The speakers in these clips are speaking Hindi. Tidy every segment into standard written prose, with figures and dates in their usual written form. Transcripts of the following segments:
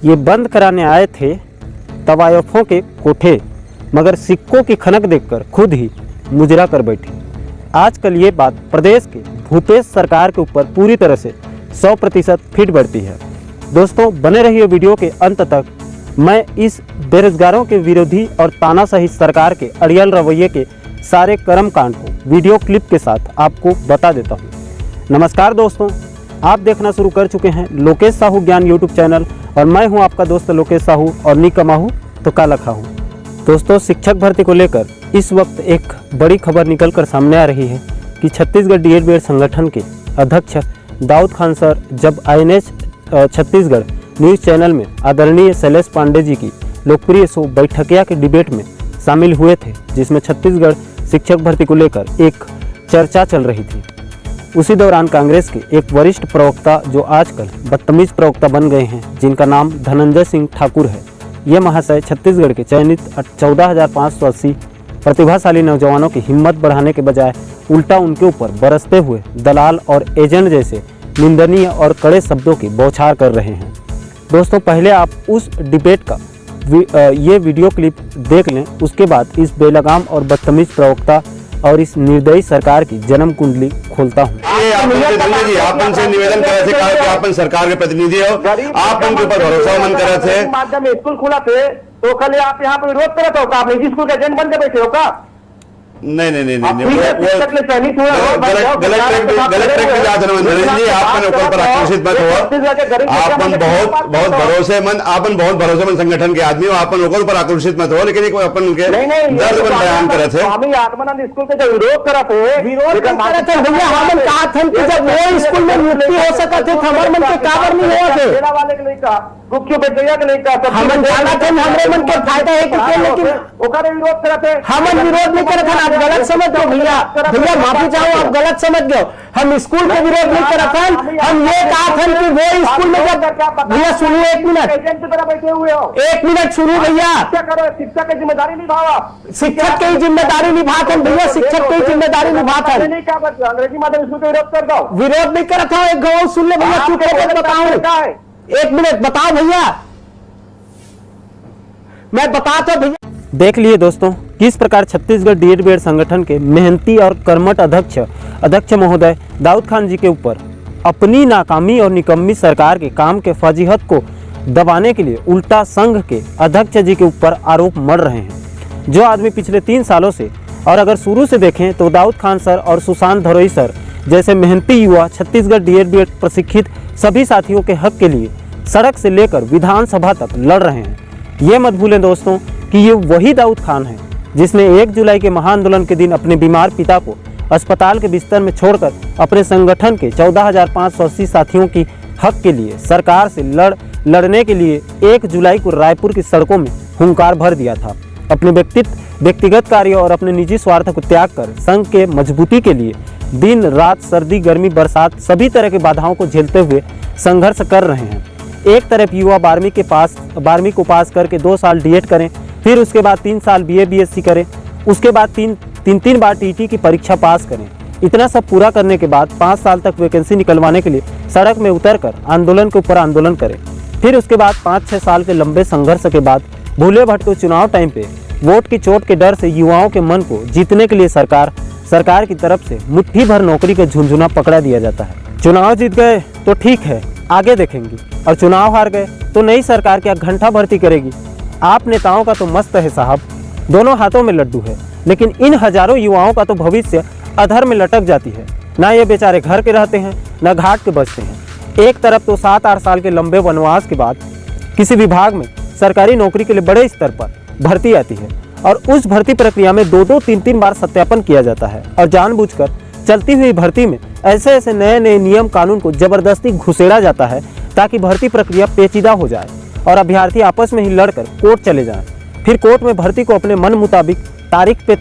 ये बंद कराने आए थे तवायफों के कोठे, मगर सिक्कों की खनक देखकर खुद ही मुजरा कर बैठे। आजकल ये बात प्रदेश के भूपेश सरकार के ऊपर पूरी तरह से 100% फिट बैठती है। दोस्तों बने रहिए वीडियो के अंत तक। मैं इस बेरोजगारों के विरोधी और तानाशाही सरकार के अड़ियल रवैये के सारे कर्म कांड को वीडियो क्लिप के साथ आपको बता देता हूँ। नमस्कार दोस्तों, आप देखना शुरू कर चुके हैं लोकेश साहू ज्ञान यूट्यूब चैनल और मैं हूं आपका दोस्त लोकेश साहू और नी कमाहू तो का लखा हूँ। दोस्तों शिक्षक भर्ती को लेकर इस वक्त एक बड़ी खबर निकलकर सामने आ रही है कि छत्तीसगढ़ डीएड संगठन के अध्यक्ष दाऊद खान सर जब INH छत्तीसगढ़ न्यूज़ चैनल में आदरणीय शैलेश पांडे जी की लोकप्रिय शो बैठकिया के डिबेट में शामिल हुए थे, जिसमें छत्तीसगढ़ शिक्षक भर्ती को लेकर एक चर्चा चल रही थी। उसी दौरान कांग्रेस के एक वरिष्ठ प्रवक्ता जो आजकल बदतमीज प्रवक्ता बन गए हैं, जिनका नाम धनंजय सिंह ठाकुर है, ये महाशय छत्तीसगढ़ के चयनित 14,580 प्रतिभाशाली नौजवानों की हिम्मत बढ़ाने के बजाय उल्टा उनके ऊपर बरसते हुए दलाल और एजेंट जैसे निंदनीय और कड़े शब्दों की बौछार कर रहे हैं। दोस्तों पहले आप उस डिबेट का ये वीडियो क्लिप देख लें, उसके बाद इस बेलगाम और बदतमीज प्रवक्ता और इस निर्दयी सरकार की जन्म कुंडली खोलता हूँ। आप उनसे निवेदन कर रहे थे कि आप सरकार के प्रतिनिधि हो, आप उनके ऊपर भरोसा मन कर रहे थे। माध्यम स्कूल खुला थे तो कल आप यहाँ पर विरोध कर रहे हो, आप निजी स्कूल के एजेंट बन के बैठे हो का? नहीं, गलत ट्रैक पे जा जी। आपन ऊपर पर आक्रोशित मत हो। आपन बहुत भरोसेमंद संगठन के आदमी हो, आपन ऊपर आक्रोशित मत हो, लेकिन एक अपन उनके दर्द पर बयान करे थे। स्वामी आत्मानंद स्कूल के जो विरोध करा थे भैया, हमन कहा था कि जब वो स्कूल में नियुक्ति हो सका थे हमारे मन के काबर नहीं हुआ थे, सेना वाले के नहीं कहा, मुख्य बेटैया के नहीं कहा, हमन जाना थे हमरे मन के फायदा है कि लेकिन ओकरे विरोध करा थे। हमन विरोध नहीं करत, आप गलत समझ गए भैया माफी चाहो, आप गलत समझ गए। हम स्कूल के विरोध नहीं करत हैं, हम ये कहा था कि वो स्कूल में जब भैया सुनिए एक मिनट, एजेंट की तरह बैठे हुए हो, एक मिनट सुनिए भैया। शिक्षक की जिम्मेदारी निभाओ, शिक्षक की जिम्मेदारी निभाते हैं भैया, शिक्षक की जिम्मेदारी निभाते हैं। अंग्रेजी माध्यम स्कूल का विरोध कर दो, विरोध नहीं करत हूँ। एक गौ सुन ले भैया, चुप होकर बताओ, एक मिनट बताओ भैया, मैं बताता भैया। देख लिए दोस्तों किस प्रकार छत्तीसगढ़ डीएड संगठन के मेहनती और कर्मठ अध्यक्ष महोदय दाऊद खान जी के ऊपर अपनी नाकामी और निकम्मी सरकार के काम के फजीहत को दबाने के लिए उल्टा संघ के अध्यक्ष जी के ऊपर आरोप मढ़ रहे हैं। जो आदमी पिछले 3 सालों से और अगर शुरू से देखें तो दाऊद खान सर और सुशांत धरोई सर जैसे मेहनती युवा छत्तीसगढ़ डीएड प्रशिक्षित सभी साथियों के हक के लिए सड़क से लेकर विधानसभा तक लड़ रहे हैं। ये मत भूलें दोस्तों कि ये वही दाऊद खान है जिसने 1 जुलाई के महाआंदोलन के दिन अपने बीमार पिता को अस्पताल के बिस्तर में छोड़कर अपने संगठन के 14,580 साथियों की हक के लिए सरकार से लड़ने के लिए 1 जुलाई को रायपुर की सड़कों में हुंकार भर दिया था। अपने व्यक्तिगत कार्य और अपने निजी स्वार्थ को त्याग कर संघ के मजबूती के लिए दिन रात सर्दी गर्मी बरसात सभी तरह की बाधाओं को झेलते हुए संघर्ष कर रहे हैं। एक तरफ युवा 12वीं को पास करके 2 साल डीएड करें, फिर उसके बाद 3 साल BA BSc करें, उसके बाद तीन बार TT की परीक्षा पास करें। इतना सब पूरा करने के बाद 5 साल तक वैकेंसी निकलवाने के लिए सड़क में उतरकर आंदोलन के ऊपर आंदोलन करें। फिर उसके बाद 5-6 साल के लंबे संघर्ष के बाद भूले भटके चुनाव टाइम पे वोट की चोट के डर से युवाओं के मन को जीतने के लिए सरकार की तरफ से मुट्ठी भर नौकरी का झुंझुना पकड़ा दिया जाता है। चुनाव जीत गए तो ठीक है, आगे देखेंगे, और चुनाव हार गए तो नई सरकार क्या घंटा भर्ती करेगी। आप नेताओं का तो मस्त है साहब, दोनों हाथों में लड्डू है, लेकिन इन हजारों युवाओं का तो भविष्य अधर में लटक जाती है। ना ये बेचारे घर के रहते हैं, ना घाट के बचते हैं। एक तरफ तो 7-8 साल के लंबे वनवास के बाद किसी विभाग में सरकारी नौकरी के लिए बड़े स्तर पर भर्ती आती है और उस भर्ती प्रक्रिया में 2-2, 3-3 बार सत्यापन किया जाता है और जानबूझकर चलती हुई भर्ती में ऐसे नए नियम कानून को जबरदस्ती घुसेड़ा जाता है ताकि भर्ती प्रक्रिया पेचीदा हो जाए और अभ्यर्थी आपस में ही लड़कर कोर्ट चले जाएं। फिर कोर्ट में भर्ती को अपने मन मुताबिक तारीख पे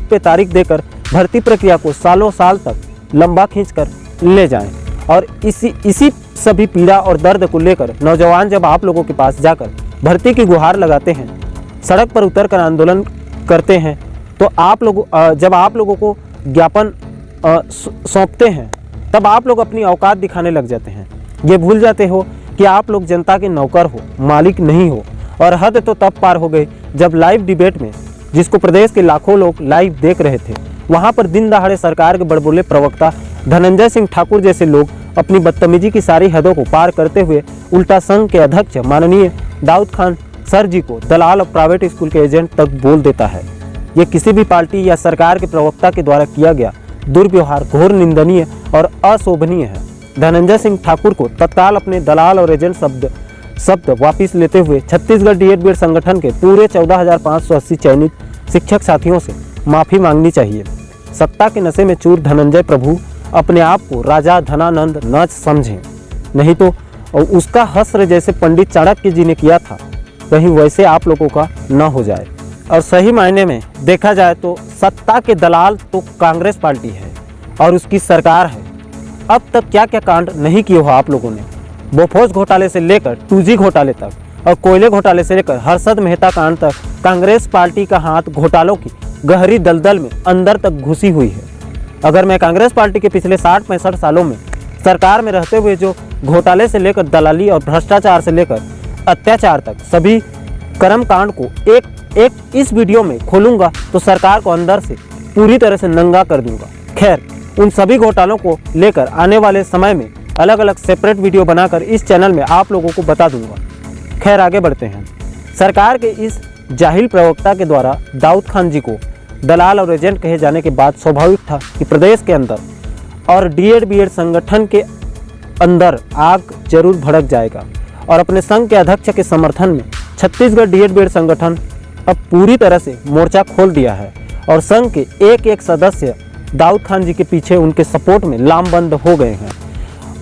तारीख देकर भर्ती प्रक्रिया को सालों साल तक लंबा खींचकर ले जाएं। और इसी सभी पीड़ा और दर्द को लेकर नौजवान जब आप लोगों के पास जाकर भर्ती की गुहार लगाते हैं, सड़क पर उतरकर आंदोलन करते हैं, तो जब आप लोगों को ज्ञापन सौंपते हैं तब आप लोग अपनी औकात दिखाने लग जाते हैं। ये भूल जाते हो कि आप लोग जनता के नौकर हो, मालिक नहीं हो। और हद तो तब पार हो गई जब लाइव डिबेट में, जिसको प्रदेश के लाखों लोग लाइव देख रहे थे, वहां पर दिन दहाड़े सरकार के बड़बोले प्रवक्ता धनंजय सिंह ठाकुर जैसे लोग अपनी बदतमीजी की सारी हदों को पार करते हुए उल्टा संघ के अध्यक्ष माननीय दाऊद खान सर जी को दलाल और प्राइवेट स्कूल के एजेंट तक बोल देता है। ये किसी भी पार्टी या सरकार के प्रवक्ता के द्वारा किया गया दुर्व्यवहार घोर निंदनीय और अशोभनीय है। धनंजय सिंह ठाकुर को तत्काल अपने दलाल और एजेंट शब्द वापिस लेते हुए छत्तीसगढ़ डीएड बीएड संगठन के पूरे 14,580 चयनित शिक्षक साथियों से माफी मांगनी चाहिए। सत्ता के नशे में चूर धनंजय प्रभु अपने आप को राजा धनानंद न समझें, नहीं तो उसका हस्र जैसे पंडित चाणक्य जी ने किया था वहीं वैसे आप लोगों का न हो जाए। और सही मायने में देखा जाए तो सत्ता के दलाल तो कांग्रेस पार्टी है और उसकी सरकार है। अब तक क्या क्या कांड नहीं किए हो आप लोगों ने, बोफोर्स घोटाले से लेकर 2G घोटाले तक और कोयले घोटाले से लेकर हर्षद मेहता कांड तक कांग्रेस पार्टी का हाथ घोटालों की गहरी दलदल में अंदर तक घुसी हुई है। अगर मैं कांग्रेस पार्टी के पिछले 60-65 सालों में सरकार में रहते हुए जो घोटाले से लेकर दलाली और भ्रष्टाचार से लेकर अत्याचार तक सभी कर्मकांड को एक इस वीडियो में खोलूंगा तो सरकार को अंदर से पूरी तरह से नंगा कर दूंगा। खैर, उन सभी घोटालों को लेकर आने वाले समय में अलग अलग सेपरेट वीडियो बनाकर इस चैनल में आप लोगों को बता दूंगा। खैर, आगे बढ़ते हैं। सरकार के इस जाहिल प्रवक्ता के द्वारा दाऊद खान जी को दलाल और एजेंट कहे जाने के बाद स्वाभाविक था कि प्रदेश के अंदर और डीएड बीएड संगठन के अंदर आग जरूर भड़क जाएगा। और अपने संघ के अध्यक्ष के समर्थन में छत्तीसगढ़ डीएड बीएड संगठन अब पूरी तरह से मोर्चा खोल दिया है और संघ के एक सदस्य दाऊद खान जी के पीछे उनके सपोर्ट में लामबंद हो गए हैं।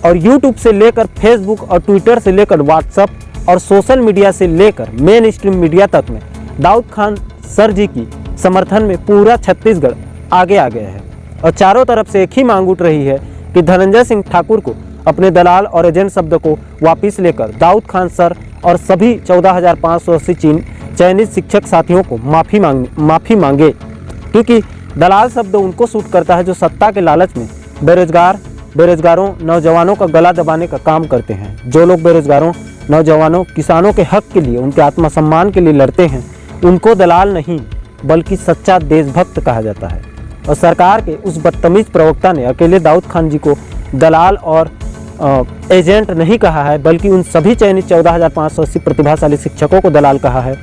और यूट्यूब से लेकर फेसबुक और ट्विटर से लेकर व्हाट्सएप और सोशल मीडिया से लेकर मेन स्ट्रीम मीडिया तक में दाऊद खान सर जी की समर्थन में पूरा छत्तीसगढ़ आगे आ गया है। और चारों तरफ से एक ही मांग उठ रही है कि धनंजय सिंह ठाकुर को अपने दलाल और एजेंट शब्द को वापस लेकर दाऊद खान सर और सभी 14,580 चयनित शिक्षक साथियों को माफ़ी मांगे, क्योंकि दलाल शब्द उनको सूट करता है जो सत्ता के लालच में बेरोजगारों नौजवानों का गला दबाने का काम करते हैं। जो लोग बेरोजगारों नौजवानों किसानों के हक के लिए, उनके आत्मसम्मान के लिए लड़ते हैं, उनको दलाल नहीं बल्कि सच्चा देशभक्त कहा जाता है। और सरकार के उस बदतमीज प्रवक्ता ने अकेले दाऊद खान जी को दलाल और एजेंट नहीं कहा है, बल्कि उन सभी चयनित 14,580 प्रतिभाशाली शिक्षकों को दलाल कहा है।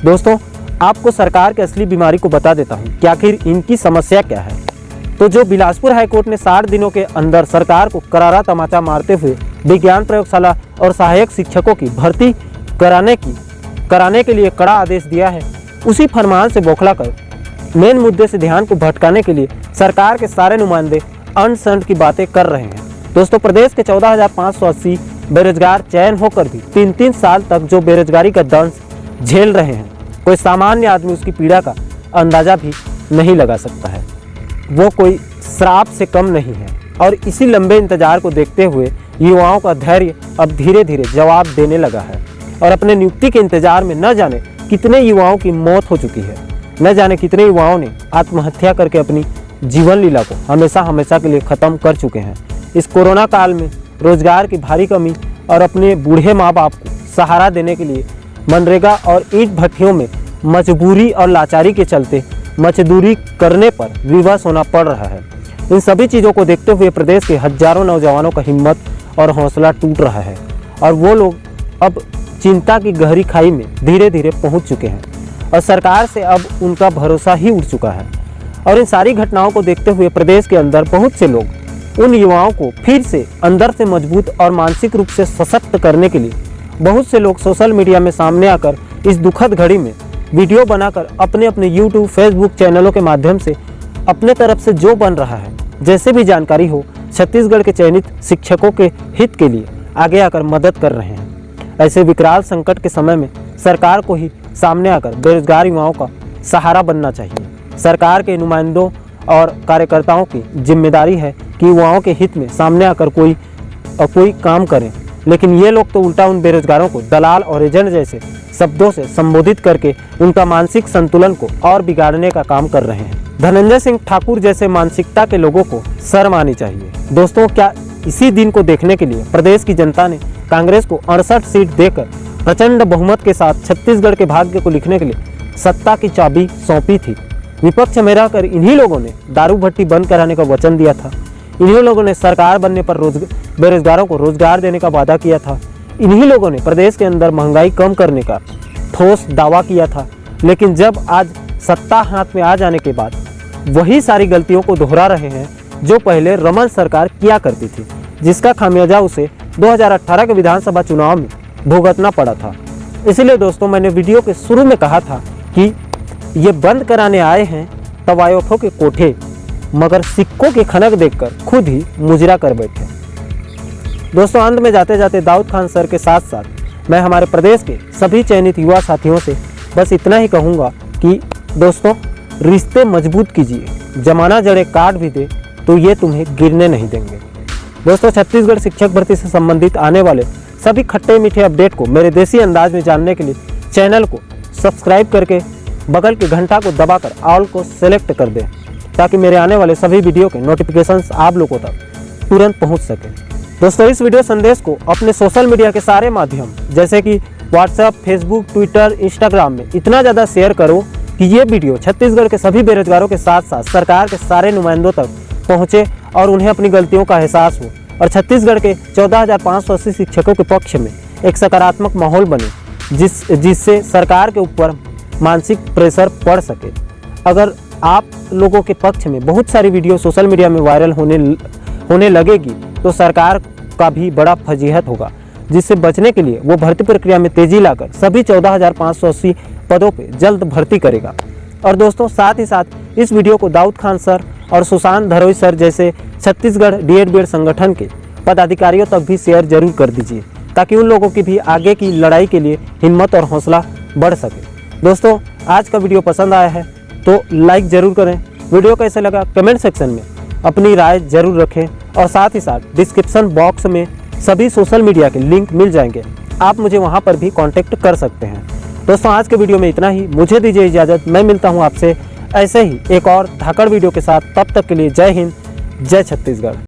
दोस्तों, आपको सरकार की असली बीमारी को बता देता हूं कि आखिर इनकी समस्या क्या है। तो जो बिलासपुर हाईकोर्ट ने 60 दिनों के अंदर सरकार को करारा तमाचा मारते हुए विज्ञान प्रयोगशाला और सहायक शिक्षकों की भर्ती कराने के लिए कड़ा आदेश दिया है, उसी फरमान से बौखलाकर मेन मुद्दे से ध्यान को भटकाने के लिए सरकार के सारे नुमाइंदे अनसंट की बातें कर रहे हैं। दोस्तों, प्रदेश के 14,580 बेरोजगार चयन होकर भी 3-3 साल तक जो बेरोजगारी का दंश झेल रहे हैं, कोई सामान्य आदमी उसकी पीड़ा का अंदाजा भी नहीं लगा सकता है। वो कोई श्राप से कम नहीं है। और इसी लंबे इंतजार को देखते हुए युवाओं का धैर्य अब धीरे धीरे जवाब देने लगा है। और अपने नियुक्ति के इंतजार में न जाने कितने युवाओं की मौत हो चुकी है, न जाने कितने युवाओं ने आत्महत्या करके अपनी जीवन लीला को हमेशा के लिए ख़त्म कर चुके हैं। इस कोरोना काल में रोजगार की भारी कमी और अपने बूढ़े माँ बाप को सहारा देने के लिए मनरेगा और ईंट भट्टियों में मजबूरी और लाचारी के चलते मजदूरी करने पर विवश होना पड़ रहा है। इन सभी चीज़ों को देखते हुए प्रदेश के हजारों नौजवानों का हिम्मत और हौसला टूट रहा है और वो लोग अब चिंता की गहरी खाई में धीरे धीरे पहुंच चुके हैं और सरकार से अब उनका भरोसा ही उठ चुका है। और इन सारी घटनाओं को देखते हुए प्रदेश के अंदर बहुत से लोग उन युवाओं को फिर से अंदर से मजबूत और मानसिक रूप से सशक्त करने के लिए बहुत से लोग सोशल मीडिया में सामने आकर इस दुखद घड़ी में वीडियो बनाकर अपने यूट्यूब फेसबुक चैनलों के माध्यम से अपने तरफ से जो बन रहा है, जैसे भी जानकारी हो, छत्तीसगढ़ के चयनित शिक्षकों के हित के लिए आगे आकर मदद कर रहे हैं। ऐसे विकराल संकट के समय में सरकार को ही सामने आकर बेरोजगार युवाओं का सहारा बनना चाहिए। सरकार के नुमाइंदों और कार्यकर्ताओं की जिम्मेदारी है कि युवाओं के हित में सामने आकर कोई काम करें, लेकिन ये लोग तो उल्टा उन बेरोजगारों को दलाल और एजेंट जैसे शब्दों से संबोधित करके उनका मानसिक संतुलन को और बिगाड़ने का काम कर रहे हैं। धनंजय सिंह ठाकुर जैसे मानसिकता के लोगों को शर्म आनी चाहिए। दोस्तों, क्या इसी दिन को देखने के लिए प्रदेश की जनता ने कांग्रेस को 68 सीट देकर प्रचंड बहुमत के साथ छत्तीसगढ़ के भाग्य को लिखने के लिए सत्ता की चाबी सौंपी थी। विपक्ष में रहकर इन्हीं लोगों ने दारू भट्टी बंद कराने का वचन दिया था। इन्हीं लोगों ने सरकार बनने पर बेरोजगारों को रोजगार देने का वादा किया था। इन्हीं लोगों ने प्रदेश के अंदर महंगाई कम करने का ठोस दावा किया था। लेकिन जब आज सत्ता हाथ में आ जाने के बाद वही सारी गलतियों को दोहरा रहे हैं जो पहले रमन सरकार किया करती थी, जिसका खामियाजा उसे 2018 के विधानसभा चुनाव में भुगतना पड़ा था। इसीलिए दोस्तों, मैंने वीडियो के शुरू में कहा था कि ये बंद कराने आए हैं तवायफों के कोठे, मगर सिक्कों की खनक देखकर खुद ही मुजरा कर बैठे। दोस्तों, अंत में जाते जाते दाऊद खान सर के साथ साथ मैं हमारे प्रदेश के सभी चयनित युवा साथियों से बस इतना ही कहूँगा कि दोस्तों, रिश्ते मजबूत कीजिए। जमाना जड़े काट भी दे तो ये तुम्हें गिरने नहीं देंगे। दोस्तों, छत्तीसगढ़ शिक्षक भर्ती से संबंधित आने वाले सभी खट्टे मीठे अपडेट को मेरे देसी अंदाज में जानने के लिए चैनल को सब्सक्राइब करके बगल के घंटा को दबाकर ऑल को सेलेक्ट कर दें, ताकि मेरे आने वाले सभी वीडियो के नोटिफिकेशंस आप लोगों तक तुरंत पहुंच सके। दोस्तों, इस वीडियो संदेश को अपने सोशल मीडिया के सारे माध्यम जैसे कि व्हाट्सएप, फेसबुक, ट्विटर, इंस्टाग्राम में इतना ज़्यादा शेयर करो कि ये वीडियो छत्तीसगढ़ के सभी बेरोजगारों के साथ साथ सरकार के सारे नुमाइंदों तक पहुँचे और उन्हें अपनी गलतियों का एहसास हो और छत्तीसगढ़ के 14,580 शिक्षकों के पक्ष में एक सकारात्मक माहौल बने, जिससे सरकार के ऊपर मानसिक प्रेशर पड़ सके। अगर आप लोगों के पक्ष में बहुत सारी वीडियो सोशल मीडिया में वायरल होने लगेगी तो सरकार का भी बड़ा फजीहत होगा, जिससे बचने के लिए वो भर्ती प्रक्रिया में तेजी लाकर सभी 14,580 पदों पे जल्द भर्ती करेगा। और दोस्तों, साथ ही साथ इस वीडियो को दाऊद खान सर और सुशांत धरोई सर जैसे छत्तीसगढ़ डीएड संगठन के पदाधिकारियों तक भी शेयर जरूर कर दीजिए, ताकि उन लोगों की भी आगे की लड़ाई के लिए हिम्मत और हौसला बढ़ सके। दोस्तों, आज का वीडियो पसंद आया है तो लाइक ज़रूर करें। वीडियो कैसे लगा कमेंट सेक्शन में अपनी राय ज़रूर रखें और साथ ही साथ डिस्क्रिप्शन बॉक्स में सभी सोशल मीडिया के लिंक मिल जाएंगे, आप मुझे वहां पर भी कांटेक्ट कर सकते हैं। दोस्तों, आज के वीडियो में इतना ही। मुझे दीजिए इजाज़त। मैं मिलता हूं आपसे ऐसे ही एक और धाकड़ वीडियो के साथ। तब तक के लिए जय हिंद, जय छत्तीसगढ़।